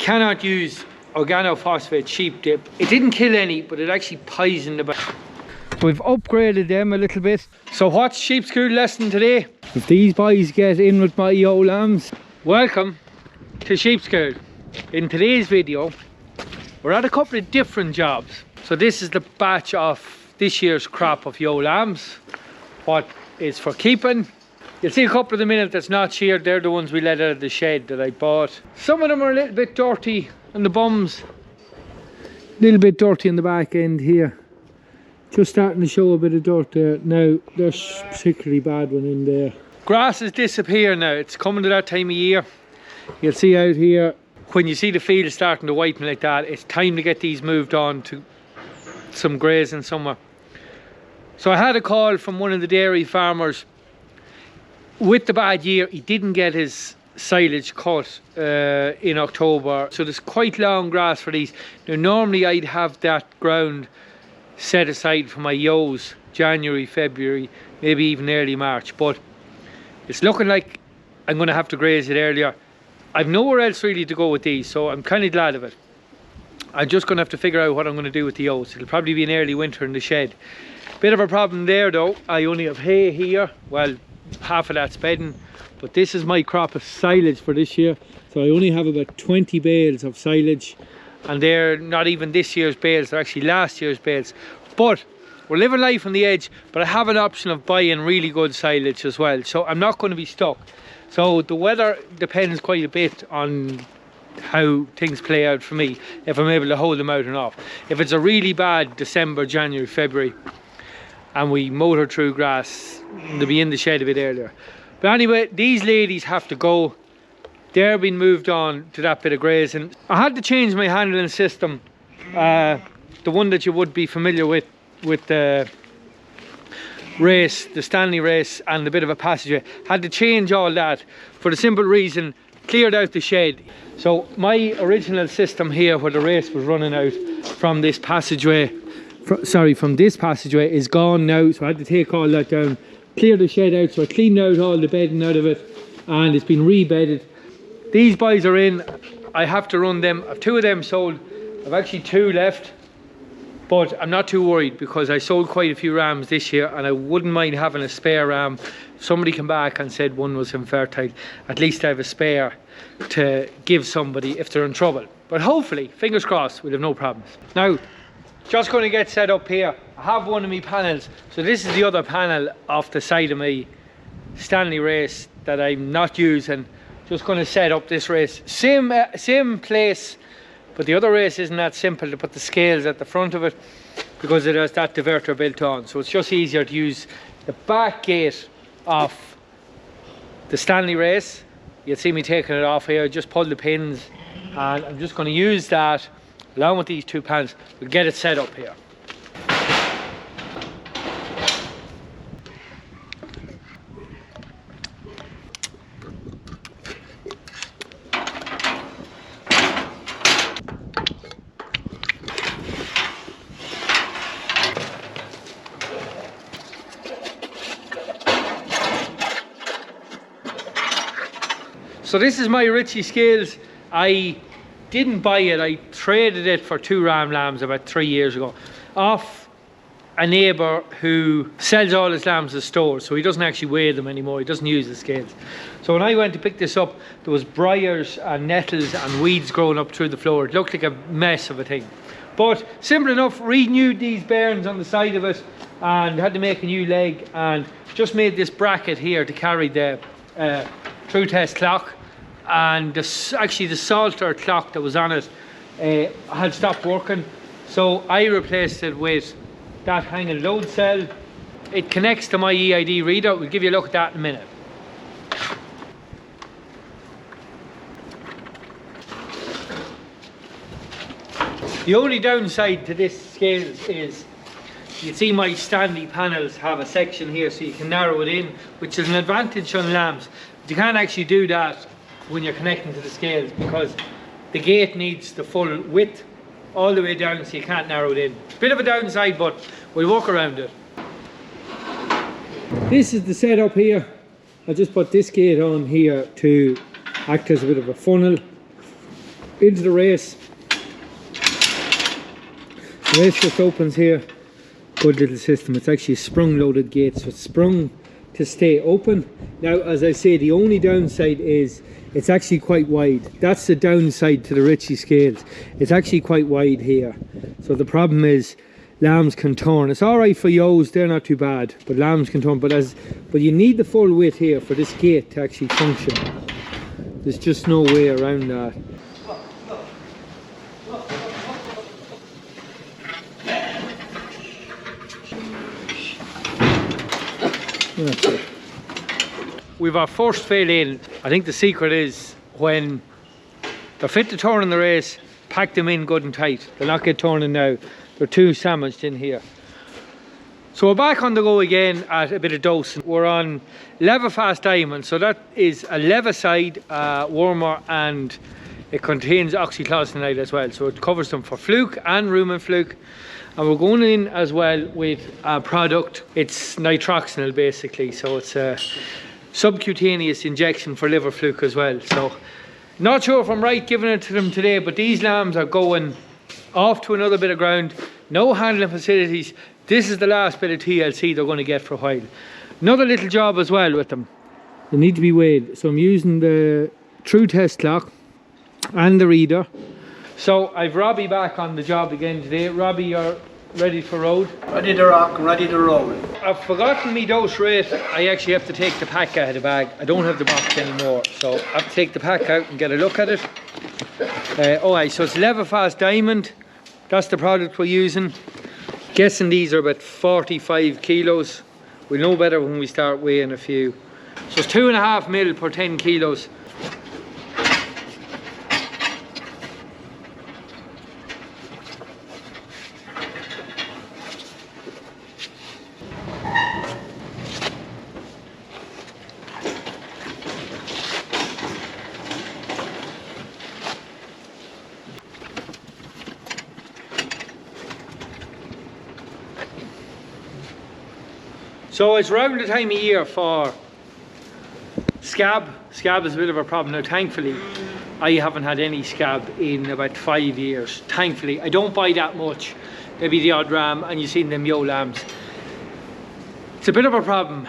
cannot use organophosphate sheep dip. It didn't kill any, but it actually poisoned the back. We've upgraded them a little bit. So what's sheep school lesson today? If these boys get in with my yo lambs, welcome to sheep school. In today's video, we're at a couple of different jobs. So this is the batch of this year's crop of yo lambs. What is for keeping. You'll see a couple of them in it that's not sheared. They're the ones we let out of the shed that I bought. Some of them are a little bit dirty on the bums. A little bit dirty in the back end here. Just starting to show a bit of dirt there. Now, there's a particularly bad one in there. Grass is disappearing now. It's coming to that time of year. You'll see out here, when you see the field starting to whiten like that, it's time to get these moved on to some grazing somewhere. So I had a call from one of the dairy farmers. With the bad year, he didn't get his silage cut in October. So there's quite long grass for these. Now normally I'd have that ground set aside for my yos January, February, maybe even early March, but it's looking like I'm going to have to graze it earlier. I've nowhere else really to go with these, so I'm kind of glad of it. I'm just going to have to figure out what I'm going to do with the yos. It'll probably be an early winter in the shed. Bit of a problem there though, I only have hay here. Well, half of that's bedding, but this is my crop of silage for this year. So I only have about 20 bales of silage, and they're not even this year's bales, they're actually last year's bales. But we're living life on the edge, but I have an option of buying really good silage as well, so I'm not going to be stuck. So the weather depends quite a bit on how things play out for me, if I'm able to hold them out enough. If it's a really bad December, January, February, and we motor through grass, they'll be in the shed a bit earlier. But anyway, these ladies have to go. They're being moved on to that bit of grazing. I had to change my handling system, the one that you would be familiar with the race, the Stanley race, and the bit of a passageway. Had to change all that for the simple reason, cleared out the shed. So my original system here, where the race was running out from this passageway, from this passageway, is gone now. So I had to take all that down, clear the shed out. So I cleaned out all the bedding out of it, and it's been rebedded. These boys are in. I have to run them. I've 2 of them sold. I've actually 2 left, but I'm not too worried because I sold quite a few rams this year, and I wouldn't mind having a spare ram. If somebody came back and said one was infertile, at least I have a spare to give somebody if they're in trouble. But hopefully, fingers crossed, we'll have no problems. Now, just going to get set up here. I have one of my panels. So this is the other panel off the side of my Stanley race that I'm not using. Just going to set up this race. Same place, but the other race isn't that simple to put the scales at the front of it because it has that diverter built on. So it's just easier to use the back gate of the Stanley race. You'll see me taking it off here. Just pull the pins, and I'm just going to use that along with these 2 panels. We'll get it set up here. So this is my Ritchie scales. I didn't buy it, I traded it for 2 ram lambs about 3 years ago off a neighbour who sells all his lambs at stores, so he doesn't actually weigh them anymore, he doesn't use the scales. So when I went to pick this up, there was briars and nettles and weeds growing up through the floor. It looked like a mess of a thing. But simple enough, renewed these bearings on the side of it and had to make a new leg, and just made this bracket here to carry the true test clock. And actually the salter clock that was on it had stopped working, so I replaced it with that hanging load cell. It connects to my EID reader. We'll give you a look at that in a minute. The only downside to this scale is you see my Stanley panels have a section here so you can narrow it in, which is an advantage on lambs. But you can't actually do that when you're connecting to the scales because the gate needs the full width all the way down, so you can't narrow it in. Bit of a downside, but we'll walk around it. This is the setup here. I just put this gate on here to act as a bit of a funnel. into the race. The race just opens here. Good little system. It's actually a sprung loaded gate, so it's sprung to stay open. Now, as I say, the only downside is it's actually quite wide. That's the downside to the Ritchie scales. It's actually quite wide here. So the problem is lambs can turn. It's all right for yos, they're not too bad, but lambs can turn. But you need the full width here for this gate to actually function. There's just no way around that. We've our first fail in. I think the secret is when they're fit to turn in the race, pack them in good and tight. They'll not get turning now. They're too sandwiched in here. So we're back on the go again at a bit of dose. We're on Levafast Diamond. So that is a Levicide warmer, and it contains oxyclosinide as well. So it covers them for fluke and rumen fluke. And we're going in as well with a product. It's nitroxanil basically. So it's a subcutaneous injection for liver fluke as well. So not sure if I'm right giving it to them today, but these lambs are going off to another bit of ground. No handling facilities. This is the last bit of TLC they're going to get for a while. Another little job as well with them. They need to be weighed. So I'm using the True Test clock and the reader. So I've Robbie back on the job again today. Robbie, you're ready for road? Ready to rock, ready to roll. I've forgotten me dose rate. I actually have to take the pack out of the bag. I don't have the box anymore, so I have to take the pack out and get a look at it. Alright, so it's Levafast Diamond. That's the product we're using. Guessing these are about 45 kilos. We'll know better when we start weighing a few. So it's 2.5 mil per 10 kilos. So it's around the time of year for scab. Scab is a bit of a problem now. Thankfully, I haven't had any scab in about 5 years. Thankfully, I don't buy that much. Maybe the odd ram, and you've seen them yo lambs. It's a bit of a problem.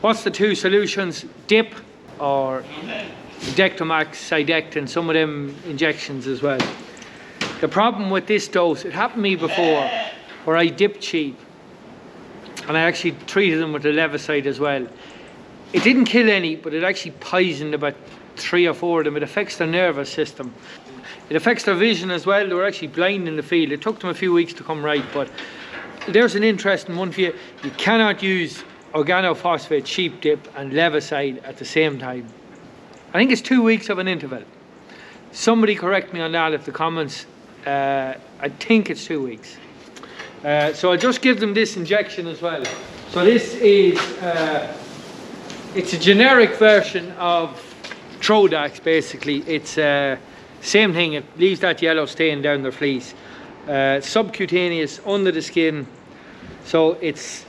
What's the two solutions? Dip or Dectomax, Sidect, some of them injections as well. The problem with this dose, it happened to me before, where I dipped cheap. And I actually treated them with the Levicide as well. It didn't kill any, but it actually poisoned about 3 or 4 of them. It affects their nervous system. It affects their vision as well. They were actually blind in the field. It took them a few weeks to come right, but there's an interesting one for you. You cannot use organophosphate, sheep dip and Levicide at the same time. I think it's 2 weeks of an interval. Somebody correct me on that if the comments. I think it's 2 weeks. So I'll just give them this injection as well. So this is, it's a generic version of Trodax basically. It's same thing, it leaves that yellow stain down their fleece. Subcutaneous, under the skin. So it's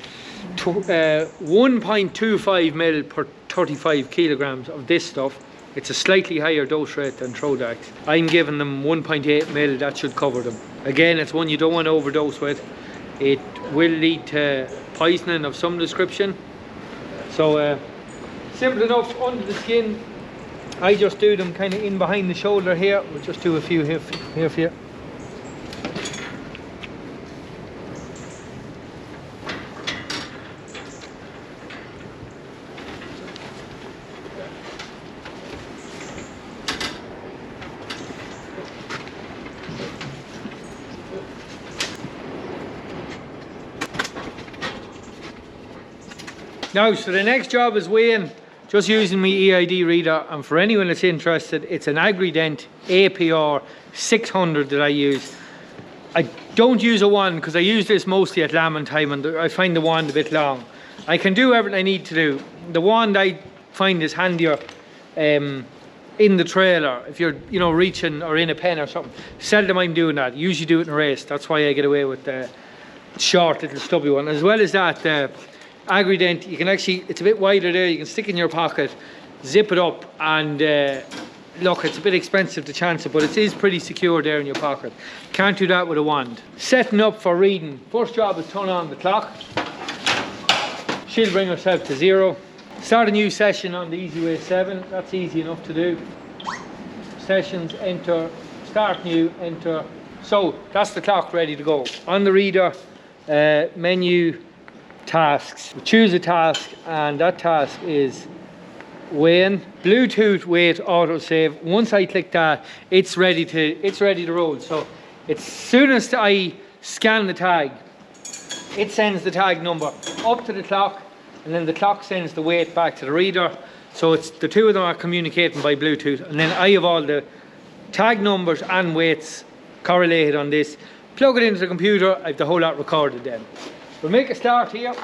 1.25 mil per 35 kilograms of this stuff. It's a slightly higher dose rate than Trodax. I'm giving them 1.8 mil, that should cover them. Again, it's one you don't want to overdose with. It will lead to poisoning of some description. So simple enough, under the skin. I just do them kind of in behind the shoulder here. We'll just do a few here for you. Now, so the next job is weighing, just using my EID reader, and for anyone that's interested, it's an Agrident APR 600 that I use. I don't use a wand because I use this mostly at lambing time, and I find the wand a bit long. I can do everything I need to do. The wand I find is handier in the trailer if you're, you know, reaching or in a pen or something. Seldom I'm doing that. Usually do it in a race. That's why I get away with the short little stubby one. As well as that, Agrident, you can actually, it's a bit wider there, you can stick in your pocket, zip it up, and look, it's a bit expensive to chance it, but it is pretty secure there in your pocket. Can't do that with a wand. Setting up for reading. First job is turn on the clock. She'll bring herself to 0. Start a new session on the Easy Way 7. That's easy enough to do. Sessions, enter, start new, enter. So that's the clock ready to go. On the reader, menu, tasks. We choose a task, and that task is weighing. Bluetooth weight autosave. Once I click that, it's ready to roll. So as soon as I scan the tag, it sends the tag number up to the clock, and then the clock sends the weight back to the reader. So it's the two of them are communicating by Bluetooth, and then I have all the tag numbers and weights correlated on this. Plug it into the computer, I have the whole lot recorded then. We'll make a start here.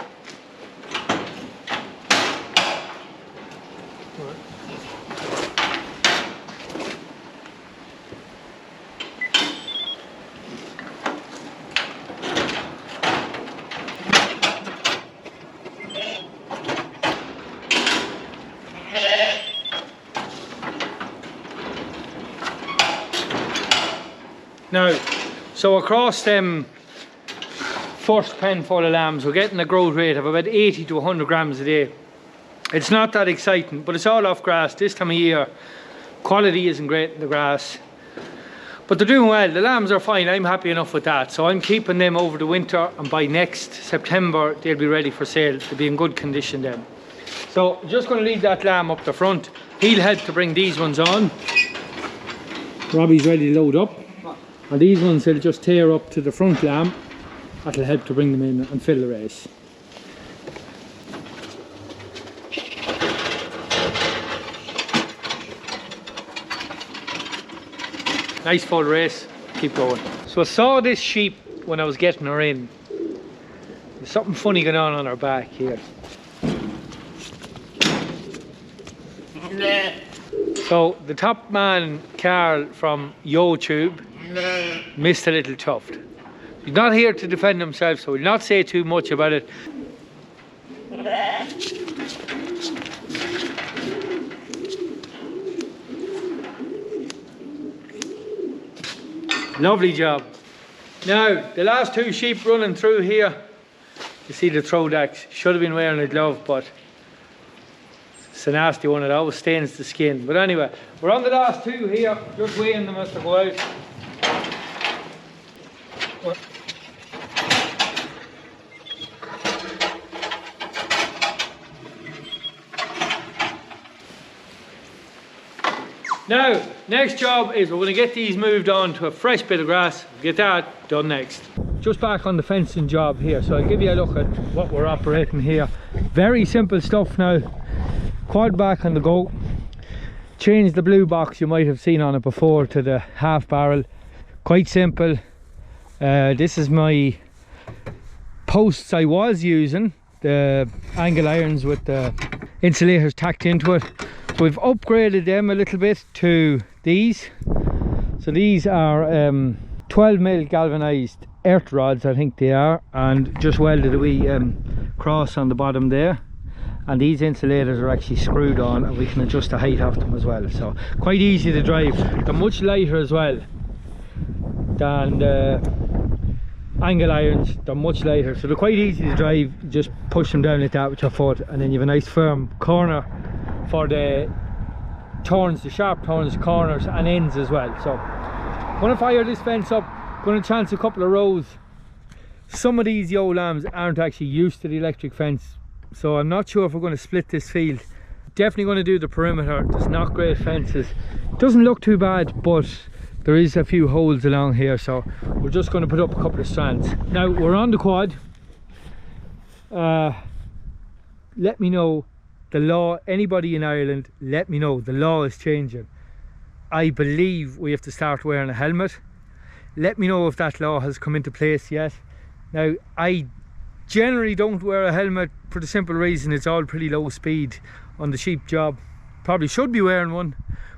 Now, so across them first pen full of lambs, we're getting a growth rate of about 80 to 100 grams a day. It's not that exciting, but it's all off grass this time of year. Quality isn't great in the grass, but they're doing well. The lambs are fine. I'm happy enough with that. So I'm keeping them over the winter, and by next September they'll be ready for sale. They'll be in good condition then. So I'm just going to leave that lamb up the front. He'll help to bring these ones on. Robbie's ready to load up. And these ones will just tear up to the front lamb. That'll help to bring them in and fill the race. Nice full race, keep going. So I saw this sheep when I was getting her in. There's something funny going on her back here. So the top man, Carl from YouTube, missed a little tuft. He's not here to defend himself, so we'll not say too much about it. Lovely job. Now, the last two sheep running through here, you see the throwbacks. Should have been wearing a glove, but it's a nasty one. It always stains the skin. But anyway, we're on the last two here, just weighing them as they go out. Now, next job is we're going to get these moved on to a fresh bit of grass. Get that done next. Just back on the fencing job here, so I'll give you a look at what we're operating here. Very simple stuff now. Quad back on the go. Change the blue box you might have seen on it before to the half barrel. Quite simple. This is my posts I was using, the angle irons with the insulators tacked into it. We've upgraded them a little bit to these. So these are 12mm galvanized earth rods, I think they are, and just welded a wee cross on the bottom there. And these insulators are actually screwed on, and we can adjust the height of them as well. So quite easy to drive. They're much lighter as well than the angle irons. They're much lighter, so they're quite easy to drive. Just push them down like that with your foot, and then you have a nice firm corner for the turns, the sharp turns, corners and ends as well. So I'm going to fire this fence up, going to chance a couple of rows. Some of these young lambs aren't actually used to the electric fence, so I'm not sure if we're going to split this field. Definitely going to do the perimeter. There's not great fences. It doesn't look too bad, but there is a few holes along here, so we're just going to put up a couple of strands. Now we're on the quad. Let me know the law, anybody in Ireland, let me know. The law is changing. I believe we have to start wearing a helmet. Let me know if that law has come into place yet. Now, I generally don't wear a helmet for the simple reason it's all pretty low speed on the sheep job. Probably should be wearing one,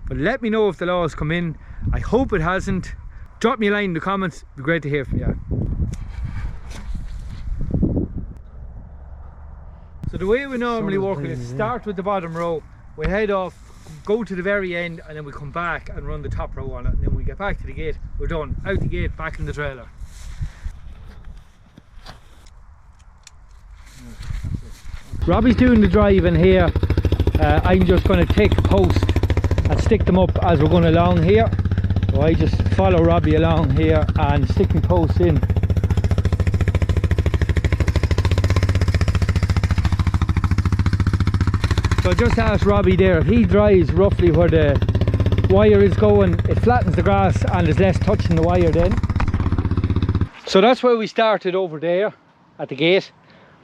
but let me know if the law has come in. I hope it hasn't. Drop me a line in the comments. It'd be great to hear from you. So the way we normally work is start with the bottom row. We head off go to the very end, and then we come back and run the top row on it, and then we get back to the gate, we're done. Out the gate, back in the trailer. Robbie's doing the driving here. I'm just going to take a post and stick them up as we're going along here. So I just follow Robbie along here and stick my posts in. So I just asked Robbie there, if he drives roughly where the wire is going, it flattens the grass and there's less touching the wire then. So that's where we started over there at the gate,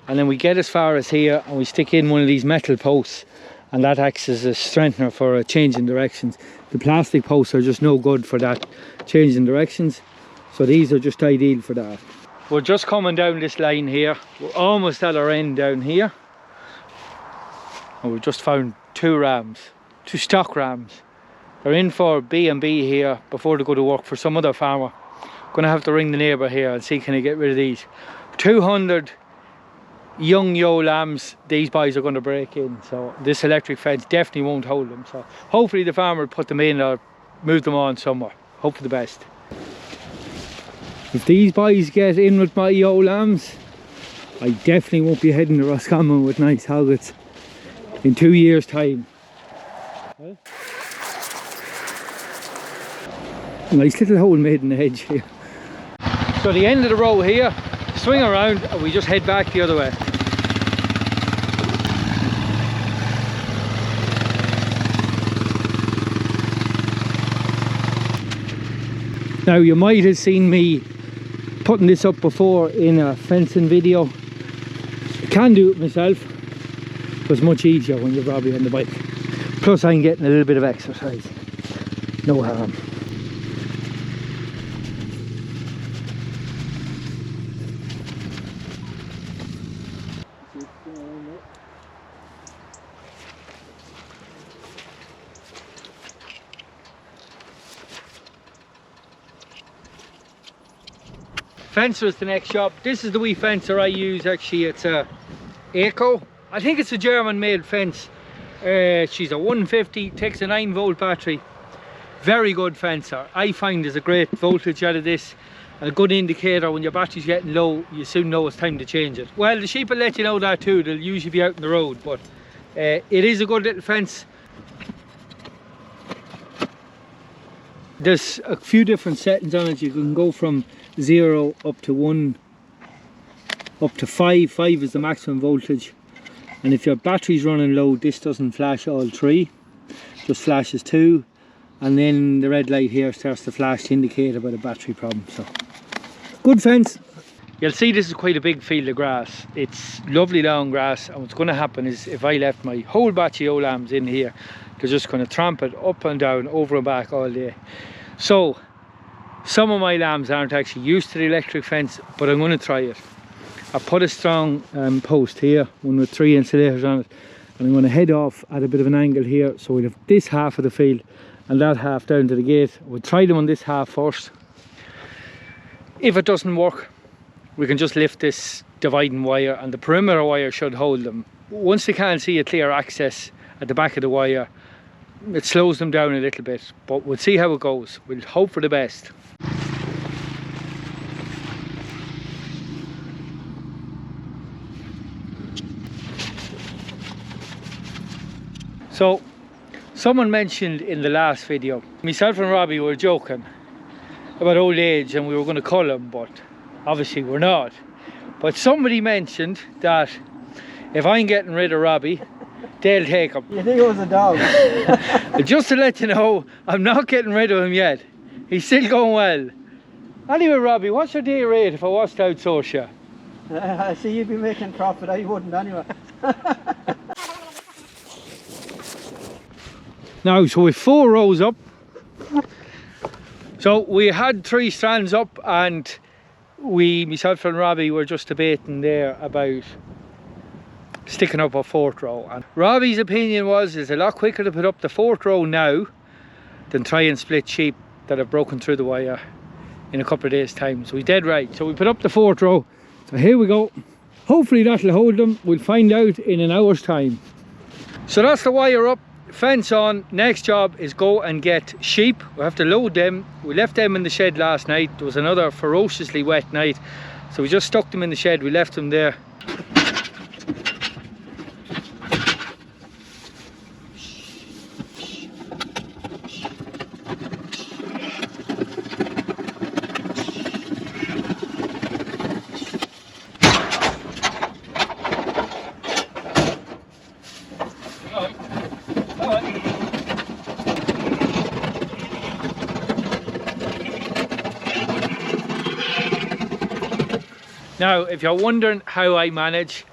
and then we get as far as here and we stick in one of these metal posts, and that acts as a strengthener for a change in directions. The plastic posts are just no good for that change in directions, so these are just ideal for that. We're just coming down this line here, we're almost at our end down here. And we've just found two stock rams. They're in for B&B here before they go to work for some other farmer. Gonna have to ring the neighbour here and see can I get rid of these. 200 young lambs these boys are going to break in, so this electric fence definitely won't hold them. So hopefully the farmer will put them in or move them on somewhere. Hope for the best. If these boys get in with my lambs, I definitely won't be heading to Roscommon with nice hoggets in 2 years' time. Well, nice little hole made in the hedge here. So the end of the row here, swing around and we just head back the other way. Now you might have seen me putting this up before in a fencing video. I can do it myself, but it's much easier when you're Robbie on the bike. Plus I'm getting a little bit of exercise. No harm. Fencer is the next shop. This is the wee fencer I use actually. It's a Eco. I think it's a German made fence. She's a 150, takes a 9-volt battery. Very good fencer. I find there's a great voltage out of this. A good indicator when your battery's getting low, you soon know it's time to change it. Well, the sheep will let you know that too. They'll usually be out in the road, but it is a good little fence. There's a few different settings on it. You can go from 0 up to 1, up to 5. 5 is the maximum voltage, and if your battery's running low, this doesn't flash all 3, just flashes 2, and then the red light here starts to flash to indicate about a battery problem. So good fence. You'll see this is quite a big field of grass. It's lovely long grass, and what's going to happen is if I left my whole batch of lambs in here, they're just going to tramp it up and down, over and back all day. So some of my lambs aren't actually used to the electric fence, but I'm going to try it. I put a strong post here, one with 3 insulators on it, and I'm going to head off at a bit of an angle here, so we'll have this half of the field and that half down to the gate. We'll try them on this half first. If it doesn't work, we can just lift this dividing wire, and the perimeter wire should hold them. Once they can't see a clear access at the back of the wire, it slows them down a little bit, but we'll see how it goes. We'll hope for the best. So someone mentioned in the last video, myself and Robbie were joking about old age and we were going to cull him, but obviously we're not. But somebody mentioned that if I'm getting rid of Robbie, they'll take him. You think it was a dog? Just to let you know, I'm not getting rid of him yet. He's still going well. Anyway, Robbie, what's your day rate if I was to outsource you? I see you'd be making profit. I wouldn't anyway. Now, so we've 4 rows up. So we had 3 strands up, and myself and Robbie were just debating there about sticking up a 4th row. And Robbie's opinion was it's a lot quicker to put up the 4th row now than try and split sheep that have broken through the wire in a couple of days' time. So he's dead right. So we put up the 4th row. So here we go. Hopefully that'll hold them. We'll find out in an hour's time. So that's the wire up. fence on. Next job is go and get sheep. We have to load them. We left them in the shed last night. There was another ferociously wet night, so we just stuck them in the shed. We left them there. Now, if you're wondering how I manage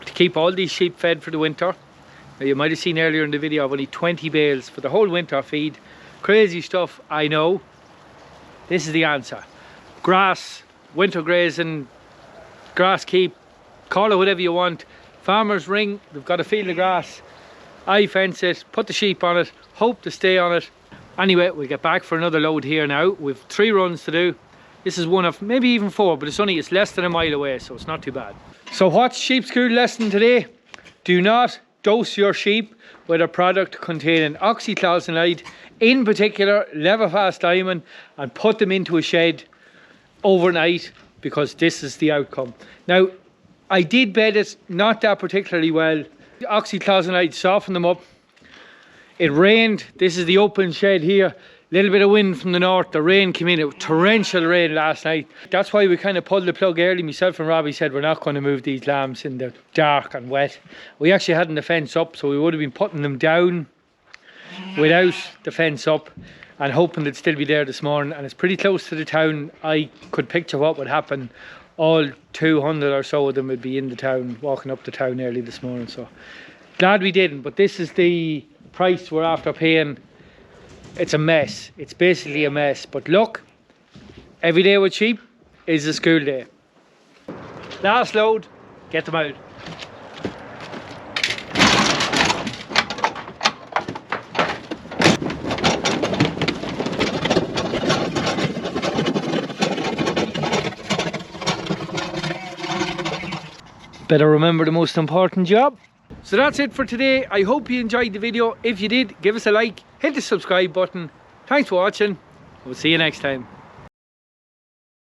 to keep all these sheep fed for the winter, now you might have seen earlier in the video I've only 20 bales for the whole winter feed. Crazy stuff, I know. This is the answer. Grass, winter grazing, grass keep, call it whatever you want. Farmers ring, they've got a field of grass. I fence it, put the sheep on it, hope to stay on it. Anyway, we'll get back for another load here now. We've 3 runs to do. This is one of maybe even 4, but it's less than a mile away, so it's not too bad. So what's sheep school lesson today? Do not dose your sheep with a product containing oxychlorosinide, in particular levofast diamond, and put them into a shed overnight, because this is the outcome. Now, I did bed it not that particularly well. The oxychlorosinide softened them up. It rained. This is the open shed here. Little bit of wind from the north. The rain came in. It was torrential rain last night. That's why we kind of pulled the plug early. Myself and Robbie said we're not going to move these lambs in the dark and wet. We actually hadn't the fence up, so we would have been putting them down without the fence up and hoping they'd still be there this morning. And it's pretty close to the town. I could picture what would happen. All 200 or so of them would be in the town, walking up the town early this morning. So glad we didn't. But this is the price we're after paying. It's a mess. It's basically a mess. But look, every day with sheep is a school day. Last load, get them out. Better remember the most important job. So that's it for today. I hope you enjoyed the video. If you did, give us a like, hit the subscribe button. Thanks for watching. We'll see you next time.